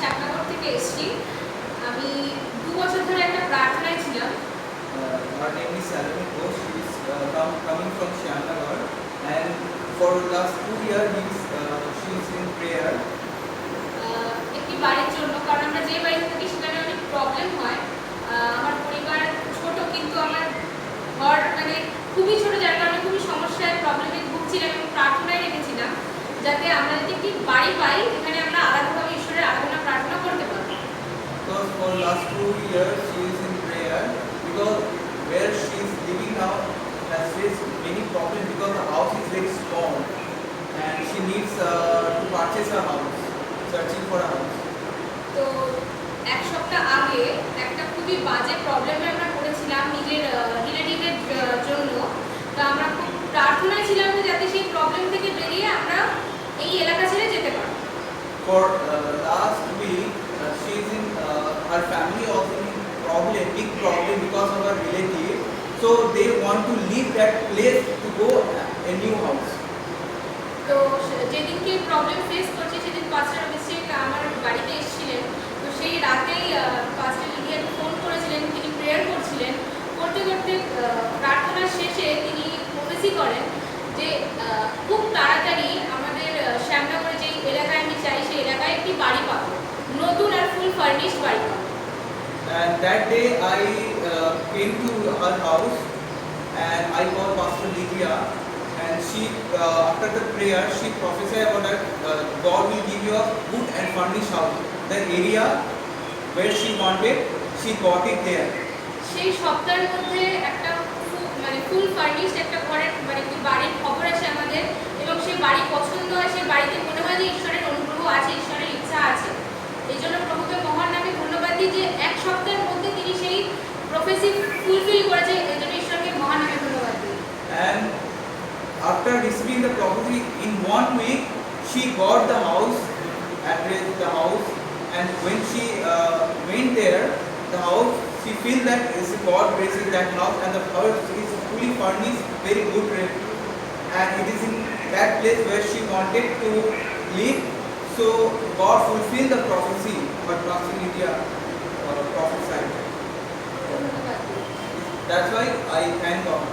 শ্যামনগর থেকে এসেছি। আমি 2 বছর ধরে একটা প্রার্থনায় ছিলাম। Her name is Saloni Ghosh. She is coming from Shyamnagar, and for last 2 years she is in prayer. একটি বাড়ির জন্য, কারণ আমরা যে বাড়িতে থাকি সেখানে অনেক প্রবলেম হয়। আমার পরিবার ছোট, কিন্তু আমার ঘর মানে খুবই ছোট, যার কারণে খুবই সমস্যায় প্রবলেমে ভুগছিলাম এবং প্রার্থনায় রেখেছিলাম যাতে আমরা যদি একটি বাড়ি পাই যেখানে আমরা আলাদাভাবে ঈশ্বরের আরাধনা প্রার্থনা করতে পারবো। Because for last 2 years she is in prayer, because where she is living now has faced many problems because the house is very small and she needs to purchase a house, searching for a house. তো এক সপ্তাহ আগে একটা খুবই বাজে প্রবলেমে আমরা পড়েছিলাম নিজের রিলেটিভের জন্য। তো আমরা খুব প্রার্থনায় ছিলাম যে যাতে সেই প্রবলেম থেকে বেরিয়ে আমরা এই এলাকা ছেড়ে যেতে পারি। For last week she is in her family also in big problem because of her relative, so they want to leave that place to go a new house. তো যেদিনকে প্রবলেম ফেস করছে সেদিন পাস্টার অভিষেক আমার বাড়িতে এসেছিলেন। তো সেই রাতেই পাস্টার লিডিয়াকে ফোন করেছিলেন, তিনি প্রেয়ার করছিলেন। করতে করতে প্রার্থনার শেষে তিনি প্রফেসি করেন যে খুব তাড়াতাড়ি আমাদের শ্যামনগরে যেই এলাকায় আমি চাই সেই এলাকায় একটি বাড়ি পাবো, নতুন আর ফুল ফার্নিশড বাড়ি পাবো। And that day I came to her house and I called Pastor Lydia, and she after the prayer she prophesied about that God will give you a good and furnished house. The area where she wanted, she got it there. সেই সপ্তাহের মধ্যে একটা মানে ফুল furnished একটা ঘরের মানে একটি বাড়ির খবর আসে আমাদের, এবং সেই বাড়ি পছন্দ হয়। সেই বাড়িতে মনে হয় যে ঈশ্বরের অনুগ্রহ আছে, ঈশ্বরের ইচ্ছা আছে। এই জন্য প্রভুকে মহান নামে ধন্যবাদ দিই যে এক সপ্তাহের মধ্যে তিনি সেই প্রফেসি ফুলফিল করেছে। এই জন্য ঈশ্বরকে মহান নামে ধন্যবাদ দিই। And after receiving the prophecy in 1 week, she got the house, address the house, and when she went there, the house, she feel that is God blessing that house, and the house is fully furnished, very good rate, and it is in that place where she wanted to live. So God fulfilled the prophecy what Pastor Lydia prophesied. ধন্যবাদ দিই। That's why I thank God.